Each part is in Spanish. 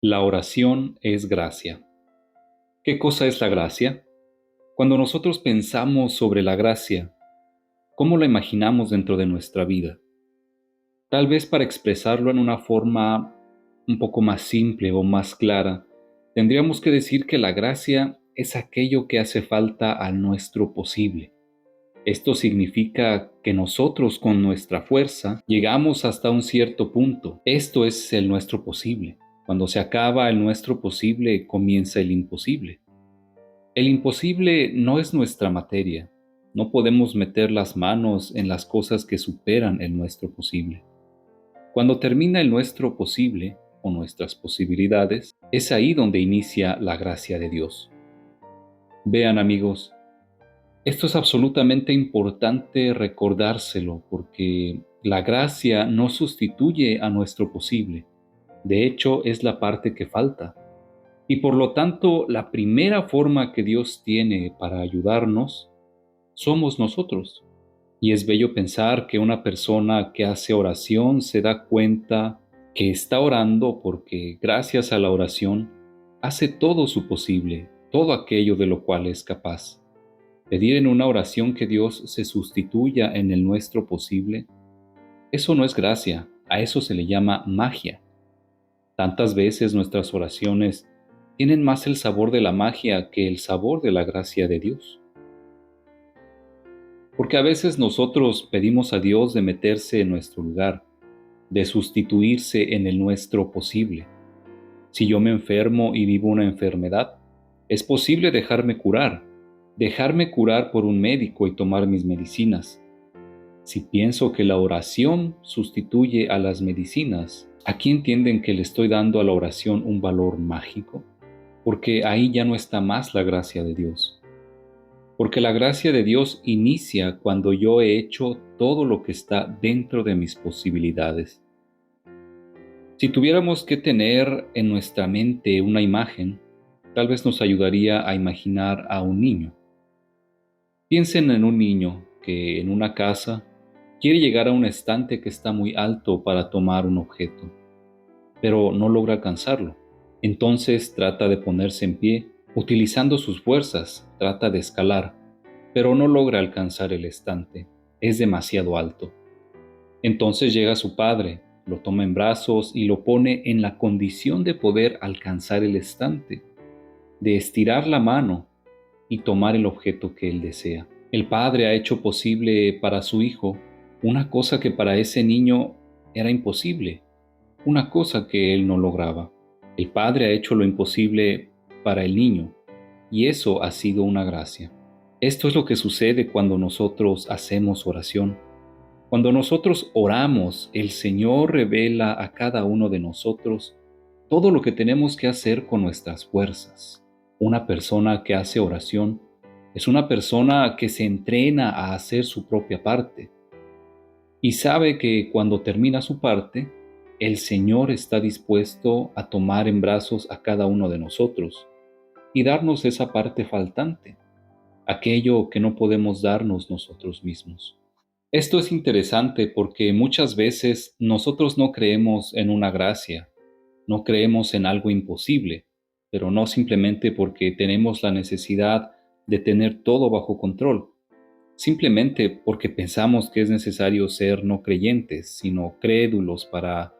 La oración es gracia. ¿Qué cosa es la gracia? Cuando nosotros pensamos sobre la gracia, ¿cómo la imaginamos dentro de nuestra vida? Tal vez para expresarlo en una forma un poco más simple o más clara, tendríamos que decir que la gracia es aquello que hace falta a nuestro posible. Esto significa que nosotros con nuestra fuerza llegamos hasta un cierto punto. Esto es el nuestro posible. Cuando se acaba el nuestro posible, comienza el imposible. El imposible no es nuestra materia. No podemos meter las manos en las cosas que superan el nuestro posible. Cuando termina el nuestro posible o nuestras posibilidades, es ahí donde inicia la gracia de Dios. Vean, amigos, esto es absolutamente importante recordárselo porque la gracia no sustituye a nuestro posible. De hecho, es la parte que falta. Y por lo tanto, la primera forma que Dios tiene para ayudarnos somos nosotros. Y es bello pensar que una persona que hace oración se da cuenta que está orando porque gracias a la oración hace todo su posible, todo aquello de lo cual es capaz. Pedir en una oración que Dios se sustituya en el nuestro posible, eso no es gracia, a eso se le llama magia. Tantas veces nuestras oraciones tienen más el sabor de la magia que el sabor de la gracia de Dios. Porque a veces nosotros pedimos a Dios de meterse en nuestro lugar, de sustituirse en el nuestro posible. Si yo me enfermo y vivo una enfermedad, es posible dejarme curar por un médico y tomar mis medicinas. Si pienso que la oración sustituye a las medicinas, ¿aquí entienden que le estoy dando a la oración un valor mágico? Porque ahí ya no está más la gracia de Dios. Porque la gracia de Dios inicia cuando yo he hecho todo lo que está dentro de mis posibilidades. Si tuviéramos que tener en nuestra mente una imagen, tal vez nos ayudaría a imaginar a un niño. Piensen en un niño que en una casa quiere llegar a un estante que está muy alto para tomar un objeto, pero no logra alcanzarlo. Entonces trata de ponerse en pie, utilizando sus fuerzas, trata de escalar, pero no logra alcanzar el estante, es demasiado alto. Entonces llega su padre, lo toma en brazos y lo pone en la condición de poder alcanzar el estante, de estirar la mano y tomar el objeto que él desea. El padre ha hecho posible para su hijo una cosa que para ese niño era imposible, una cosa que él no lograba. El padre ha hecho lo imposible para el niño y eso ha sido una gracia. Esto es lo que sucede cuando nosotros hacemos oración. Cuando nosotros oramos, el Señor revela a cada uno de nosotros todo lo que tenemos que hacer con nuestras fuerzas. Una persona que hace oración es una persona que se entrena a hacer su propia parte y sabe que cuando termina su parte, el Señor está dispuesto a tomar en brazos a cada uno de nosotros y darnos esa parte faltante, aquello que no podemos darnos nosotros mismos. Esto es interesante porque muchas veces nosotros no creemos en una gracia, no creemos en algo imposible, pero no simplemente porque tenemos la necesidad de tener todo bajo control, simplemente porque pensamos que es necesario ser no creyentes, sino crédulos para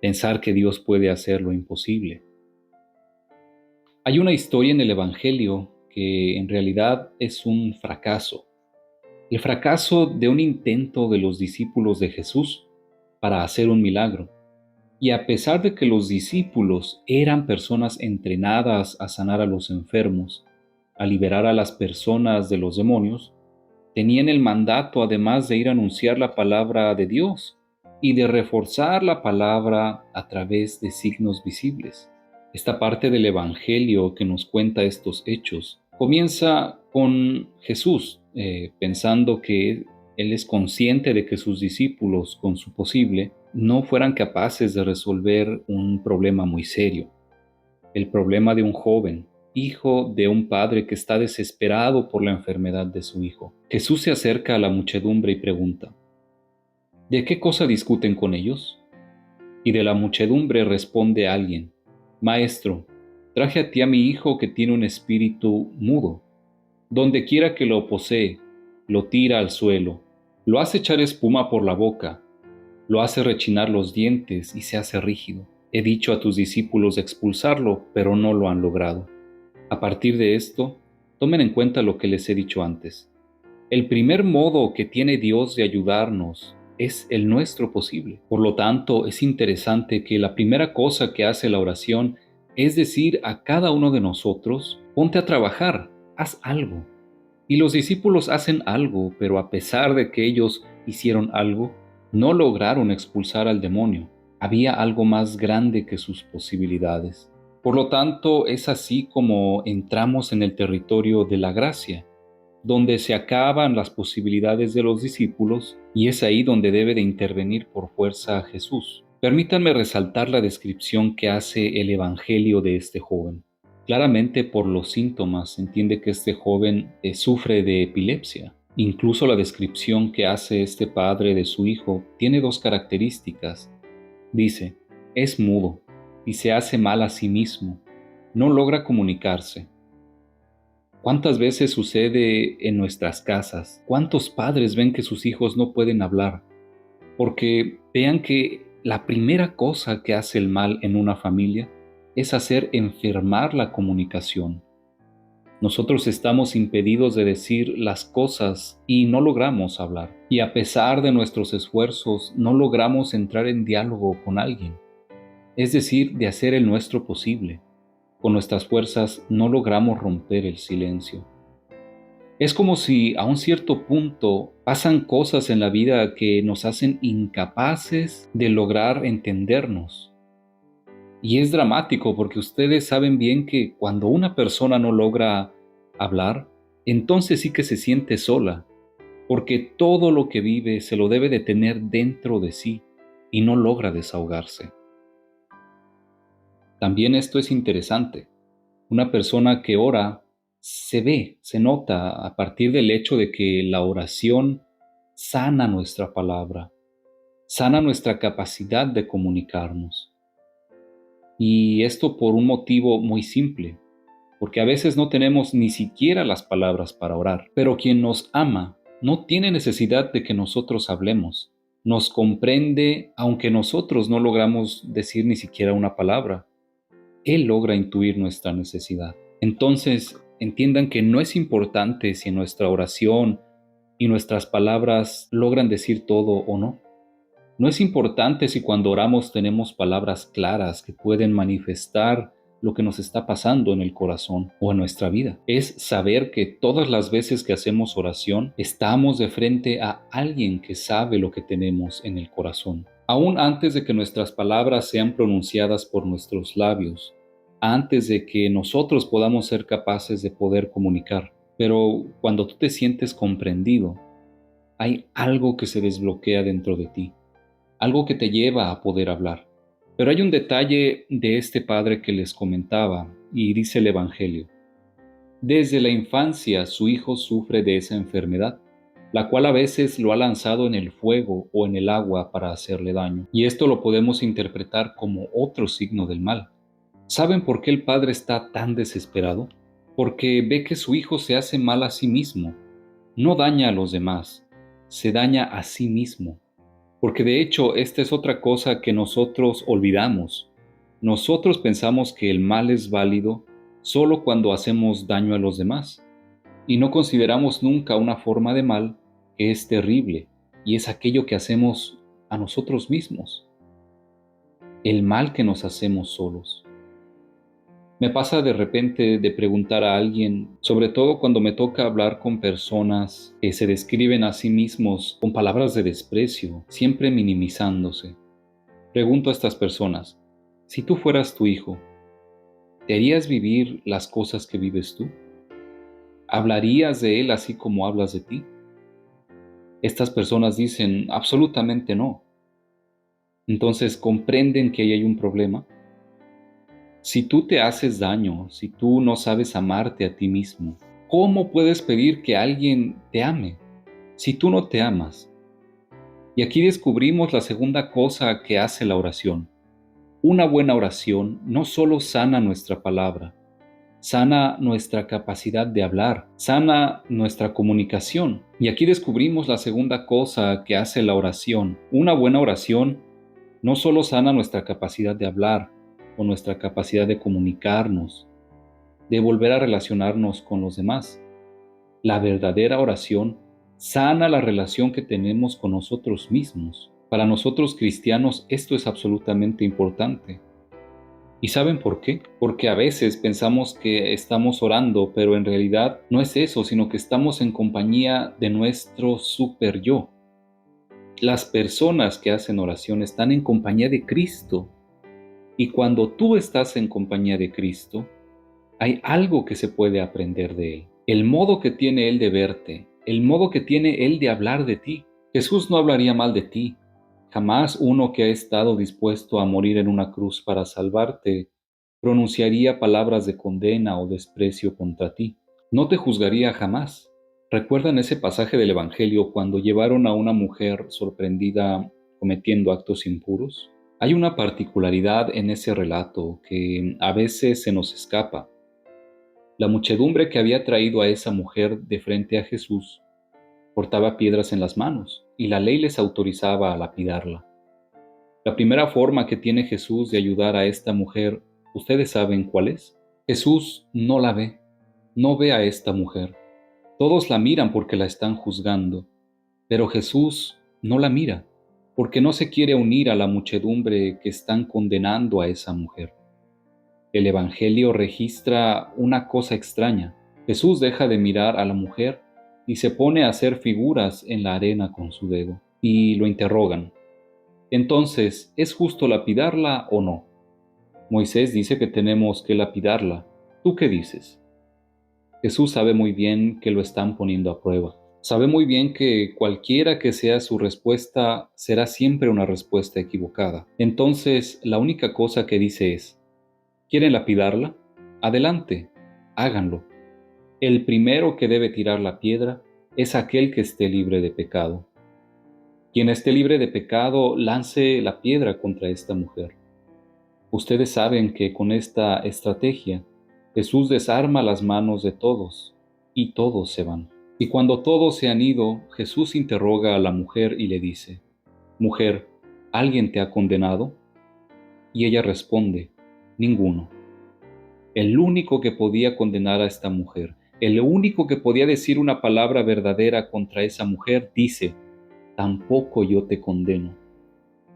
pensar que Dios puede hacer lo imposible. Hay una historia en el Evangelio que en realidad es un fracaso. El fracaso de un intento de los discípulos de Jesús para hacer un milagro. Y a pesar de que los discípulos eran personas entrenadas a sanar a los enfermos, a liberar a las personas de los demonios, tenían el mandato además de ir a anunciar la palabra de Dios y de reforzar la palabra a través de signos visibles. Esta parte del Evangelio que nos cuenta estos hechos comienza con Jesús pensando que Él es consciente de que sus discípulos, con su posible, no fueran capaces de resolver un problema muy serio, el problema de un joven, hijo de un padre que está desesperado por la enfermedad de su hijo. Jesús se acerca a la muchedumbre y pregunta, ¿de qué cosa discuten con ellos? Y de la muchedumbre responde alguien, Maestro, traje a ti a mi hijo que tiene un espíritu mudo. Donde quiera que lo posee, lo tira al suelo, lo hace echar espuma por la boca, lo hace rechinar los dientes y se hace rígido. He dicho a tus discípulos de expulsarlo, pero no lo han logrado. A partir de esto, tomen en cuenta lo que les he dicho antes. El primer modo que tiene Dios de ayudarnos es el nuestro posible. Por lo tanto, es interesante que la primera cosa que hace la oración es decir a cada uno de nosotros, ponte a trabajar, haz algo. Y los discípulos hacen algo, pero a pesar de que ellos hicieron algo, no lograron expulsar al demonio. Había algo más grande que sus posibilidades. Por lo tanto, es así como entramos en el territorio de la gracia, donde se acaban las posibilidades de los discípulos, y es ahí donde debe de intervenir por fuerza Jesús. Permítanme resaltar la descripción que hace el Evangelio de este joven. Claramente por los síntomas se entiende que este joven sufre de epilepsia. Incluso la descripción que hace este padre de su hijo tiene dos características. Dice, es mudo y se hace mal a sí mismo, no logra comunicarse. ¿Cuántas veces sucede en nuestras casas? ¿Cuántos padres ven que sus hijos no pueden hablar? Porque vean que la primera cosa que hace el mal en una familia es hacer enfermar la comunicación. Nosotros estamos impedidos de decir las cosas y no logramos hablar. Y a pesar de nuestros esfuerzos, no logramos entrar en diálogo con alguien. Es decir, de hacer el nuestro posible. Con nuestras fuerzas no logramos romper el silencio. Es como si a un cierto punto pasan cosas en la vida que nos hacen incapaces de lograr entendernos. Y es dramático porque ustedes saben bien que cuando una persona no logra hablar, entonces sí que se siente sola, porque todo lo que vive se lo debe de tener dentro de sí y no logra desahogarse. También esto es interesante. Una persona que ora se ve, se nota a partir del hecho de que la oración sana nuestra palabra, sana nuestra capacidad de comunicarnos. Y esto por un motivo muy simple, porque a veces no tenemos ni siquiera las palabras para orar, pero quien nos ama no tiene necesidad de que nosotros hablemos. Nos comprende aunque nosotros no logramos decir ni siquiera una palabra. Él logra intuir nuestra necesidad. Entonces, entiendan que no es importante si nuestra oración y nuestras palabras logran decir todo o no. No es importante si cuando oramos tenemos palabras claras que pueden manifestar lo que nos está pasando en el corazón o en nuestra vida. Es saber que todas las veces que hacemos oración estamos de frente a alguien que sabe lo que tenemos en el corazón. Aún antes de que nuestras palabras sean pronunciadas por nuestros labios, antes de que nosotros podamos ser capaces de poder comunicar. Pero cuando tú te sientes comprendido, hay algo que se desbloquea dentro de ti, algo que te lleva a poder hablar. Pero hay un detalle de este padre que les comentaba, y dice el Evangelio. Desde la infancia su hijo sufre de esa enfermedad, la cual a veces lo ha lanzado en el fuego o en el agua para hacerle daño. Y esto lo podemos interpretar como otro signo del mal. ¿Saben por qué el padre está tan desesperado? Porque ve que su hijo se hace mal a sí mismo. No daña a los demás, se daña a sí mismo. Porque de hecho, esta es otra cosa que nosotros olvidamos. Nosotros pensamos que el mal es válido solo cuando hacemos daño a los demás. Y no consideramos nunca una forma de mal que es terrible, y es aquello que hacemos a nosotros mismos. El mal que nos hacemos solos. Me pasa de repente de preguntar a alguien, sobre todo cuando me toca hablar con personas que se describen a sí mismos con palabras de desprecio, siempre minimizándose. Pregunto a estas personas, si tú fueras tu hijo, ¿te harías vivir las cosas que vives tú? ¿Hablarías de él así como hablas de ti? Estas personas dicen, absolutamente no. Entonces, ¿comprenden que ahí hay un problema? Si tú te haces daño, si tú no sabes amarte a ti mismo, ¿cómo puedes pedir que alguien te ame si tú no te amas? Y aquí descubrimos la segunda cosa que hace la oración. Una buena oración no solo sana nuestra palabra, sana nuestra capacidad de hablar, sana nuestra comunicación. Y aquí descubrimos la segunda cosa que hace la oración. Una buena oración no solo sana nuestra capacidad de hablar o nuestra capacidad de comunicarnos, de volver a relacionarnos con los demás. La verdadera oración sana la relación que tenemos con nosotros mismos. Para nosotros cristianos esto es absolutamente importante. ¿Y saben por qué? Porque a veces pensamos que estamos orando, pero en realidad no es eso, sino que estamos en compañía de nuestro super yo. Las personas que hacen oración están en compañía de Cristo. Y cuando tú estás en compañía de Cristo, hay algo que se puede aprender de Él. El modo que tiene Él de verte, el modo que tiene Él de hablar de ti. Jesús no hablaría mal de ti. Jamás uno que ha estado dispuesto a morir en una cruz para salvarte pronunciaría palabras de condena o desprecio contra ti. No te juzgaría jamás. ¿Recuerdan ese pasaje del Evangelio cuando llevaron a una mujer sorprendida cometiendo actos impuros? Hay una particularidad en ese relato que a veces se nos escapa. La muchedumbre que había traído a esa mujer de frente a Jesús portaba piedras en las manos y la ley les autorizaba a lapidarla. La primera forma que tiene Jesús de ayudar a esta mujer, ¿ustedes saben cuál es? Jesús no la ve, no ve a esta mujer. Todos la miran porque la están juzgando, pero Jesús no la mira porque no se quiere unir a la muchedumbre que están condenando a esa mujer. El Evangelio registra una cosa extraña. Jesús deja de mirar a la mujer y se pone a hacer figuras en la arena con su dedo, y lo interrogan. Entonces, ¿es justo lapidarla o no? Moisés dice que tenemos que lapidarla. ¿Tú qué dices? Jesús sabe muy bien que lo están poniendo a prueba. Sabe muy bien que cualquiera que sea su respuesta será siempre una respuesta equivocada. Entonces, la única cosa que dice es, ¿quieren lapidarla? Adelante, háganlo. El primero que debe tirar la piedra es aquel que esté libre de pecado. Quien esté libre de pecado, lance la piedra contra esta mujer. Ustedes saben que con esta estrategia, Jesús desarma las manos de todos, y todos se van. Y cuando todos se han ido, Jesús interroga a la mujer y le dice, «Mujer, ¿alguien te ha condenado?» Y ella responde, «Ninguno». El único que podía condenar a esta mujer, el único que podía decir una palabra verdadera contra esa mujer, dice, «Tampoco yo te condeno».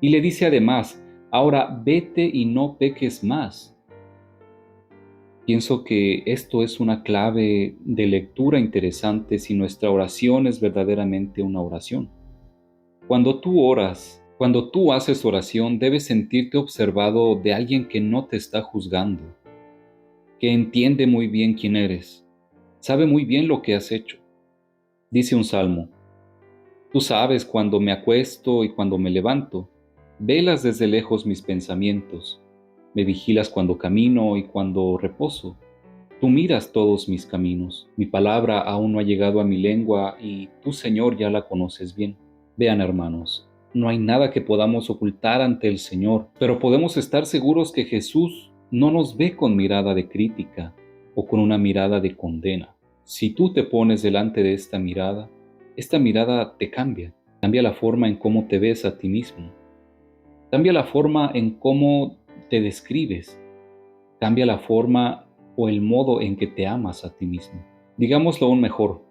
Y le dice además, «Ahora vete y no peques más». Pienso que esto es una clave de lectura interesante si nuestra oración es verdaderamente una oración. Cuando tú oras, cuando tú haces oración, debes sentirte observado de alguien que no te está juzgando, que entiende muy bien quién eres, sabe muy bien lo que has hecho. Dice un salmo, tú sabes cuando me acuesto y cuando me levanto, velas desde lejos mis pensamientos, me vigilas cuando camino y cuando reposo. Tú miras todos mis caminos, mi palabra aún no ha llegado a mi lengua y tú, Señor, ya la conoces bien. Vean, hermanos, no hay nada que podamos ocultar ante el Señor, pero podemos estar seguros que Jesús no nos ve con mirada de crítica o con una mirada de condena. Si tú te pones delante de esta mirada te cambia, cambia la forma en cómo te ves a ti mismo, cambia la forma en cómo te describes, cambia la forma o el modo en que te amas a ti mismo. Digámoslo aún mejor,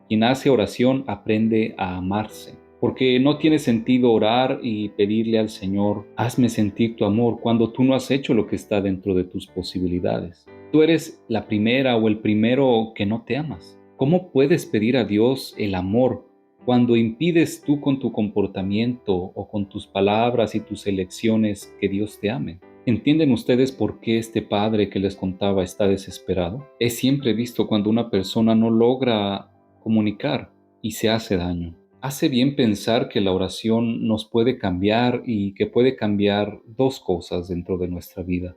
quien hace oración aprende a amarse, porque no tiene sentido orar y pedirle al Señor, hazme sentir tu amor cuando tú no has hecho lo que está dentro de tus posibilidades. Tú eres la primera o el primero que no te amas. ¿Cómo puedes pedir a Dios el amor cuando impides tú con tu comportamiento o con tus palabras y tus elecciones que Dios te ame? ¿Entienden ustedes por qué este padre que les contaba está desesperado? He siempre visto cuando una persona no logra comunicar y se hace daño. Hace bien pensar que la oración nos puede cambiar y que puede cambiar dos cosas dentro de nuestra vida.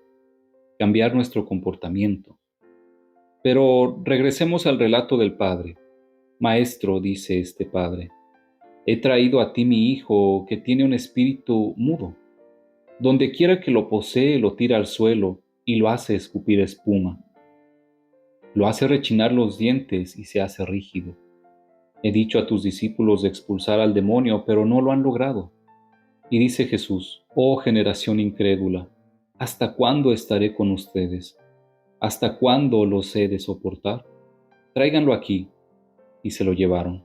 Cambiar nuestro comportamiento. Pero regresemos al relato del padre. Maestro, dice este padre, he traído a ti mi hijo que tiene un espíritu mudo. Donde quiera que lo posee, lo tira al suelo y lo hace escupir espuma. Lo hace rechinar los dientes y se hace rígido. He dicho a tus discípulos de expulsar al demonio, pero no lo han logrado. Y dice Jesús: oh generación incrédula, ¿hasta cuándo estaré con ustedes? ¿Hasta cuándo los he de soportar? Tráiganlo aquí. Y se lo llevaron.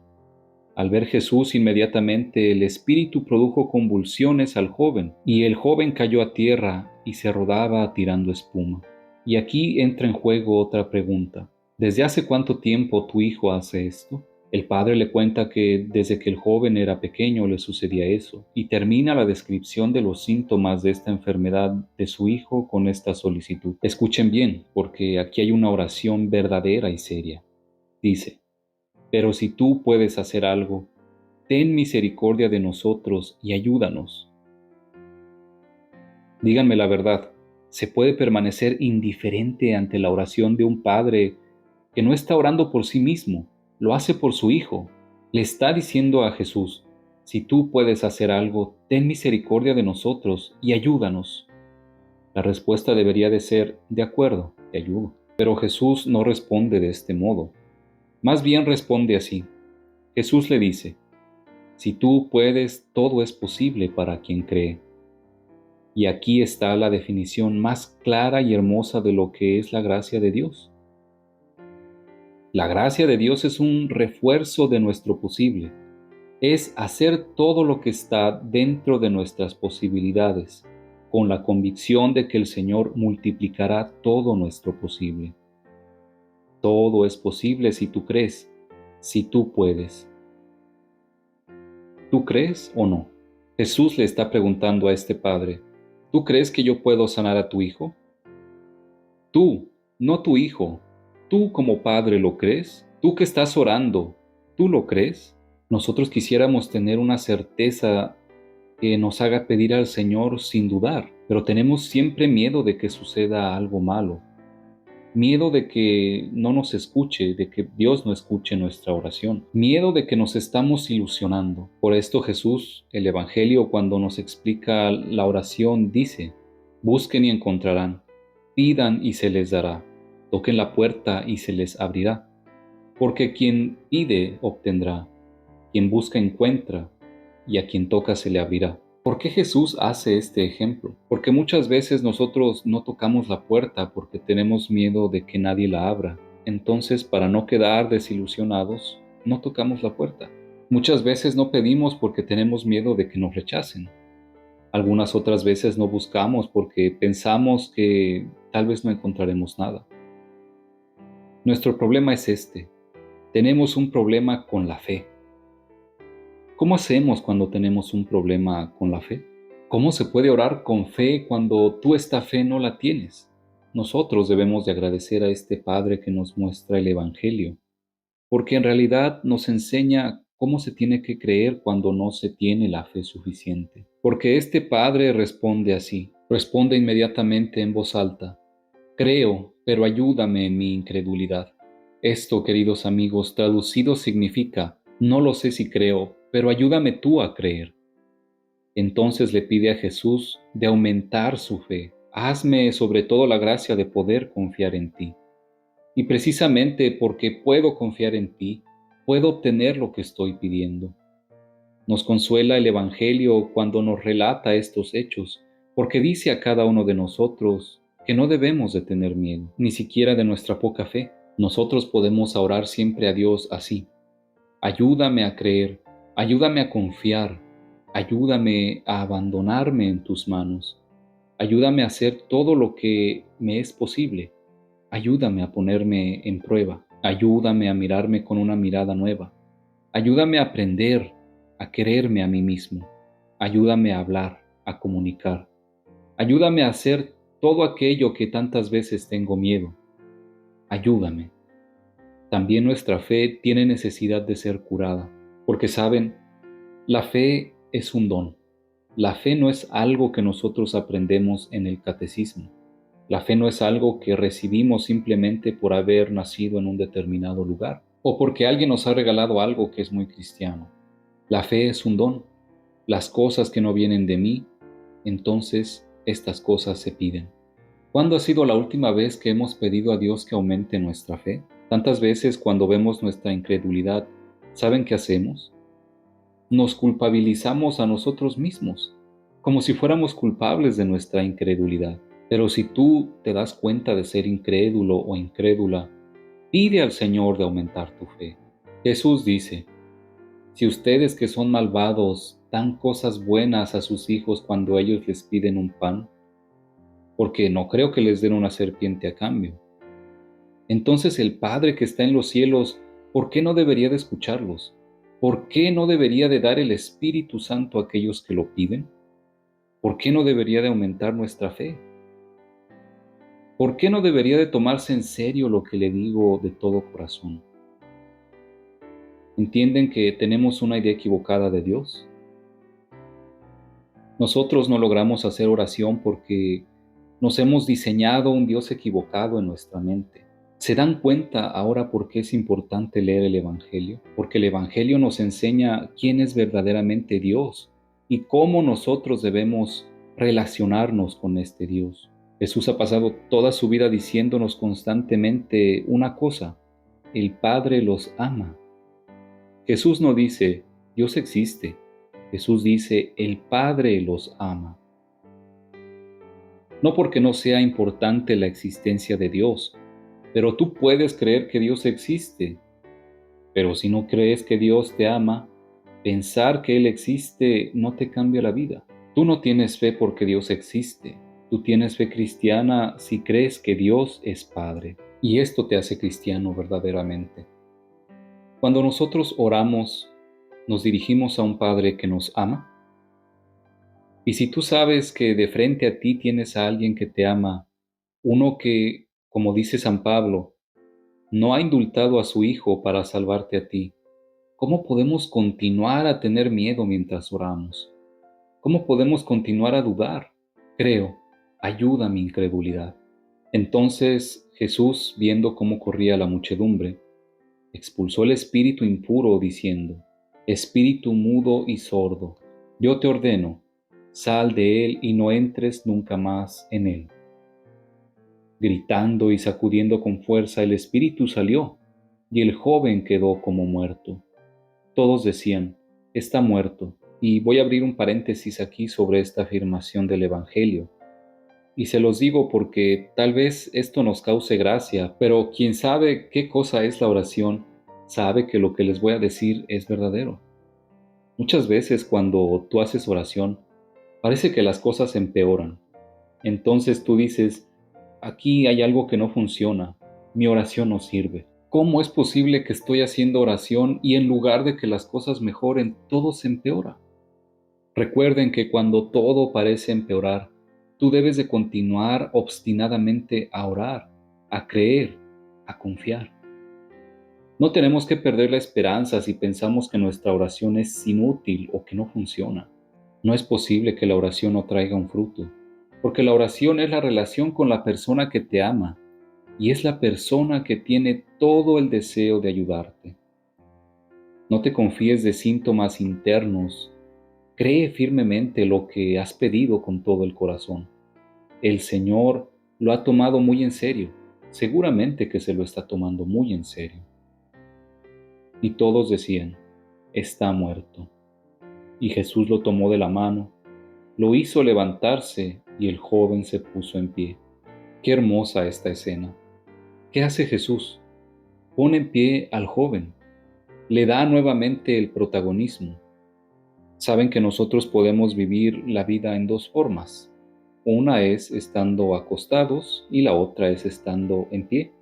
Al ver Jesús, inmediatamente el espíritu produjo convulsiones al joven, y el joven cayó a tierra y se rodaba tirando espuma. Y aquí entra en juego otra pregunta. ¿Desde hace cuánto tiempo tu hijo hace esto? El padre le cuenta que desde que el joven era pequeño le sucedía eso, y termina la descripción de los síntomas de esta enfermedad de su hijo con esta solicitud. Escuchen bien, porque aquí hay una oración verdadera y seria. Dice: pero si tú puedes hacer algo, ten misericordia de nosotros y ayúdanos. Díganme la verdad, ¿se puede permanecer indiferente ante la oración de un padre que no está orando por sí mismo, lo hace por su hijo? Le está diciendo a Jesús: si tú puedes hacer algo, ten misericordia de nosotros y ayúdanos. La respuesta debería de ser: de acuerdo, te ayudo. Pero Jesús no responde de este modo. Más bien responde así. Jesús le dice: si tú puedes, todo es posible para quien cree. Y aquí está la definición más clara y hermosa de lo que es la gracia de Dios. La gracia de Dios es un refuerzo de nuestro posible. Es hacer todo lo que está dentro de nuestras posibilidades, con la convicción de que el Señor multiplicará todo nuestro posible. Todo es posible si tú crees, si tú puedes. ¿Tú crees o no? Jesús le está preguntando a este padre: ¿tú crees que yo puedo sanar a tu hijo? Tú, no tu hijo. ¿Tú como padre lo crees? ¿Tú que estás orando, tú lo crees? Nosotros quisiéramos tener una certeza que nos haga pedir al Señor sin dudar, pero tenemos siempre miedo de que suceda algo malo. Miedo de que no nos escuche, de que Dios no escuche nuestra oración. Miedo de que nos estamos ilusionando. Por esto Jesús, el Evangelio, cuando nos explica la oración, dice: busquen y encontrarán, pidan y se les dará, toquen la puerta y se les abrirá. Porque quien pide, obtendrá, quien busca, encuentra, y a quien toca se le abrirá. ¿Por qué Jesús hace este ejemplo? Porque muchas veces nosotros no tocamos la puerta porque tenemos miedo de que nadie la abra. Entonces, para no quedar desilusionados, no tocamos la puerta. Muchas veces no pedimos porque tenemos miedo de que nos rechacen. Algunas otras veces no buscamos porque pensamos que tal vez no encontraremos nada. Nuestro problema es este. Tenemos un problema con la fe. ¿Cómo hacemos cuando tenemos un problema con la fe? ¿Cómo se puede orar con fe cuando tú esta fe no la tienes? Nosotros debemos de agradecer a este Padre que nos muestra el Evangelio, porque en realidad nos enseña cómo se tiene que creer cuando no se tiene la fe suficiente. Porque este Padre responde así, responde inmediatamente en voz alta: creo, pero ayúdame en mi incredulidad. Esto, queridos amigos, traducido significa: no lo sé si creo, pero ayúdame tú a creer. Entonces le pide a Jesús de aumentar su fe. Hazme sobre todo la gracia de poder confiar en ti. Y precisamente porque puedo confiar en ti, puedo obtener lo que estoy pidiendo. Nos consuela el Evangelio cuando nos relata estos hechos, porque dice a cada uno de nosotros que no debemos de tener miedo, ni siquiera de nuestra poca fe. Nosotros podemos orar siempre a Dios así: ayúdame a creer, ayúdame a confiar, ayúdame a abandonarme en tus manos, ayúdame a hacer todo lo que me es posible, ayúdame a ponerme en prueba, ayúdame a mirarme con una mirada nueva, ayúdame a aprender a quererme a mí mismo, ayúdame a hablar, a comunicar, ayúdame a hacer todo aquello que tantas veces tengo miedo, ayúdame. También nuestra fe tiene necesidad de ser curada, porque saben, la fe es un don. La fe no es algo que nosotros aprendemos en el catecismo. La fe no es algo que recibimos simplemente por haber nacido en un determinado lugar, o porque alguien nos ha regalado algo que es muy cristiano. La fe es un don. Las cosas que no vienen de mí, entonces estas cosas se piden. ¿Cuándo ha sido la última vez que hemos pedido a Dios que aumente nuestra fe? Tantas veces cuando vemos nuestra incredulidad, ¿saben qué hacemos? Nos culpabilizamos a nosotros mismos, como si fuéramos culpables de nuestra incredulidad. Pero si tú te das cuenta de ser incrédulo o incrédula, pide al Señor de aumentar tu fe. Jesús dice, si ustedes que son malvados dan cosas buenas a sus hijos cuando ellos les piden un pan, porque no creo que les den una serpiente a cambio, entonces el Padre que está en los cielos, ¿por qué no debería de escucharlos? ¿Por qué no debería de dar el Espíritu Santo a aquellos que lo piden? ¿Por qué no debería de aumentar nuestra fe? ¿Por qué no debería de tomarse en serio lo que le digo de todo corazón? ¿Entienden que tenemos una idea equivocada de Dios? Nosotros no logramos hacer oración porque nos hemos diseñado un Dios equivocado en nuestra mente. ¿Se dan cuenta ahora por qué es importante leer el Evangelio? Porque el Evangelio nos enseña quién es verdaderamente Dios y cómo nosotros debemos relacionarnos con este Dios. Jesús ha pasado toda su vida diciéndonos constantemente una cosa: el Padre los ama. Jesús no dice, Dios existe. Jesús dice, el Padre los ama. No porque no sea importante la existencia de Dios, pero tú puedes creer que Dios existe. Pero si no crees que Dios te ama, pensar que Él existe no te cambia la vida. Tú no tienes fe porque Dios existe. Tú tienes fe cristiana si crees que Dios es Padre. Y esto te hace cristiano verdaderamente. Cuando nosotros oramos, nos dirigimos a un Padre que nos ama. Y si tú sabes que de frente a ti tienes a alguien que te ama, uno que, como dice San Pablo, no ha indultado a su Hijo para salvarte a ti, ¿cómo podemos continuar a tener miedo mientras oramos? ¿Cómo podemos continuar a dudar? Creo, ayuda mi incredulidad. Entonces Jesús, viendo cómo corría la muchedumbre, expulsó el espíritu impuro, diciendo, Espíritu mudo y sordo, yo te ordeno, sal de él y no entres nunca más en él. Gritando y sacudiendo con fuerza, el espíritu salió, y el joven quedó como muerto. Todos decían, está muerto. Y voy a abrir un paréntesis aquí sobre esta afirmación del Evangelio. Y se los digo porque tal vez esto nos cause gracia, pero quien sabe qué cosa es la oración, sabe que lo que les voy a decir es verdadero. Muchas veces cuando tú haces oración, parece que las cosas empeoran. Entonces tú dices, aquí hay algo que no funciona, mi oración no sirve. ¿Cómo es posible que estoy haciendo oración y en lugar de que las cosas mejoren, todo se empeora? Recuerden que cuando todo parece empeorar, tú debes de continuar obstinadamente a orar, a creer, a confiar. No tenemos que perder la esperanza si pensamos que nuestra oración es inútil o que no funciona. No es posible que la oración no traiga un fruto, porque la oración es la relación con la persona que te ama y es la persona que tiene todo el deseo de ayudarte. No te confíes de síntomas internos. Cree firmemente lo que has pedido con todo el corazón. El Señor lo ha tomado muy en serio. Seguramente que se lo está tomando muy en serio. Y todos decían, está muerto. Y Jesús lo tomó de la mano, lo hizo levantarse y el joven se puso en pie. Qué hermosa esta escena. ¿Qué hace Jesús? Pone en pie al joven. Le da nuevamente el protagonismo. Saben que nosotros podemos vivir la vida en dos formas. Una es estando acostados y la otra es estando en pie.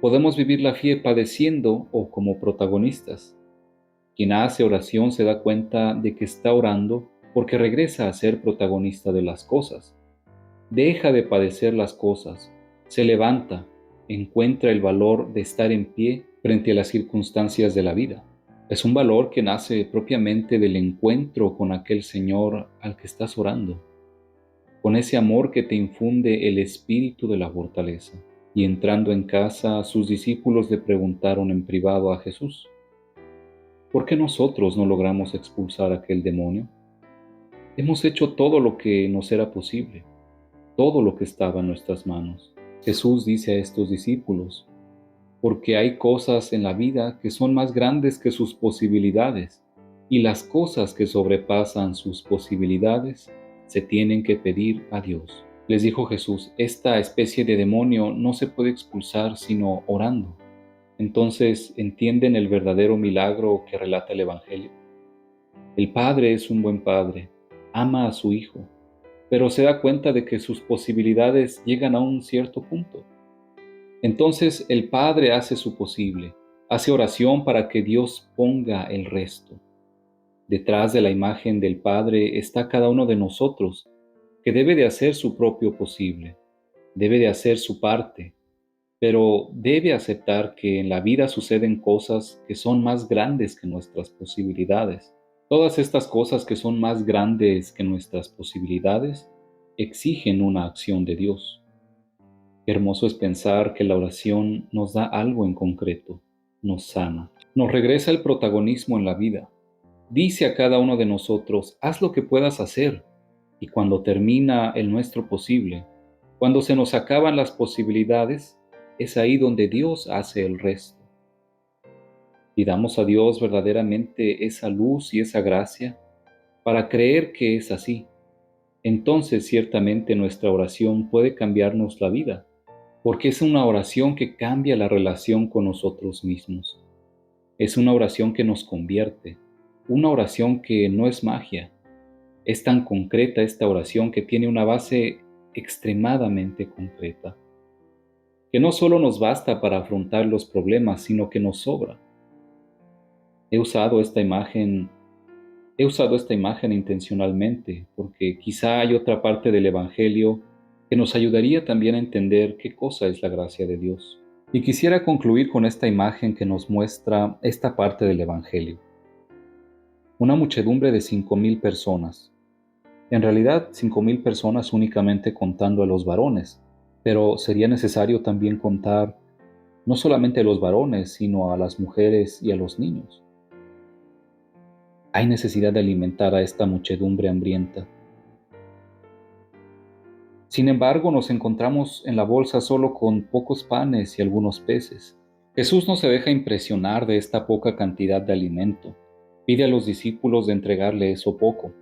Podemos vivir la fe padeciendo o como protagonistas. Quien hace oración se da cuenta de que está orando porque regresa a ser protagonista de las cosas. Deja de padecer las cosas, se levanta, encuentra el valor de estar en pie frente a las circunstancias de la vida. Es un valor que nace propiamente del encuentro con aquel Señor al que estás orando, con ese amor que te infunde el espíritu de la fortaleza. Y entrando en casa, sus discípulos le preguntaron en privado a Jesús, ¿por qué nosotros no logramos expulsar a aquel demonio? Hemos hecho todo lo que nos era posible. todo lo que estaba en nuestras manos. Jesús dice a estos discípulos, porque hay cosas en la vida que son más grandes que sus posibilidades, y las cosas que sobrepasan sus posibilidades se tienen que pedir a Dios. Les dijo Jesús, esta especie de demonio no se puede expulsar sino orando. Entonces, ¿entienden el verdadero milagro que relata el Evangelio? El Padre es un buen Padre, ama a su Hijo, pero se da cuenta de que sus posibilidades llegan a un cierto punto. Entonces el Padre hace su posible, hace oración para que Dios ponga el resto. Detrás de la imagen del Padre está cada uno de nosotros, que debe de hacer su propio posible, debe de hacer su parte, pero debe aceptar que en la vida suceden cosas que son más grandes que nuestras posibilidades. Todas estas cosas que son más grandes que nuestras posibilidades exigen una acción de Dios. Qué hermoso es pensar que la oración nos da algo en concreto, nos sana, nos regresa el protagonismo en la vida. Dice a cada uno de nosotros, haz lo que puedas hacer, y cuando termina el nuestro posible, cuando se nos acaban las posibilidades, es ahí donde Dios hace el resto. Pidamos a Dios verdaderamente esa luz y esa gracia para creer que es así. Entonces ciertamente nuestra oración puede cambiarnos la vida, porque es una oración que cambia la relación con nosotros mismos. Es una oración que nos convierte, una oración que no es magia. Es tan concreta esta oración que tiene una base extremadamente concreta, que no solo nos basta para afrontar los problemas, sino que nos sobra. He usado esta imagen intencionalmente porque quizá hay otra parte del Evangelio que nos ayudaría también a entender qué cosa es la gracia de Dios. Y quisiera concluir con esta imagen que nos muestra esta parte del Evangelio. Una muchedumbre de 5,000 personas. En realidad, 5,000 personas únicamente contando a los varones, pero sería necesario también contar no solamente a los varones, sino a las mujeres y a los niños. Hay necesidad de alimentar a esta muchedumbre hambrienta. Sin embargo, nos encontramos en la bolsa solo con pocos panes y algunos peces. Jesús no se deja impresionar de esta poca cantidad de alimento. Pide a los discípulos de entregarle eso poco.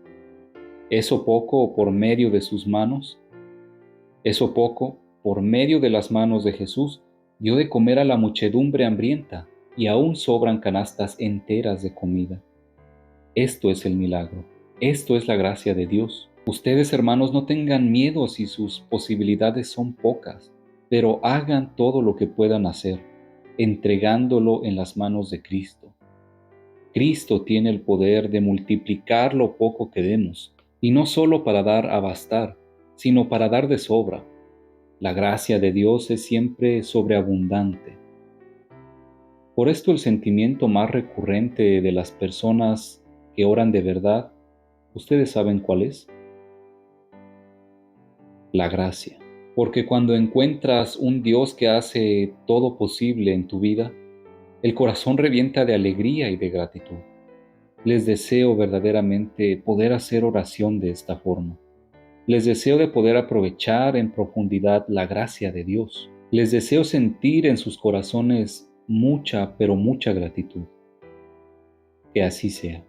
Eso poco por medio de sus manos. Eso poco, por medio de las manos de Jesús, dio de comer a la muchedumbre hambrienta, y aún sobran canastas enteras de comida. Esto es el milagro. Esto es la gracia de Dios. Ustedes, hermanos, no tengan miedo si sus posibilidades son pocas, pero hagan todo lo que puedan hacer, entregándolo en las manos de Cristo. Cristo tiene el poder de multiplicar lo poco que demos, y no solo para dar a bastar, sino para dar de sobra. La gracia de Dios es siempre sobreabundante. Por esto el sentimiento más recurrente de las personas que oran de verdad, ¿ustedes saben cuál es? La gracia. Porque cuando encuentras un Dios que hace todo posible en tu vida, el corazón revienta de alegría y de gratitud. Les deseo verdaderamente poder hacer oración de esta forma. Les deseo de poder aprovechar en profundidad la gracia de Dios. Les deseo sentir en sus corazones mucha, pero mucha gratitud. Que así sea.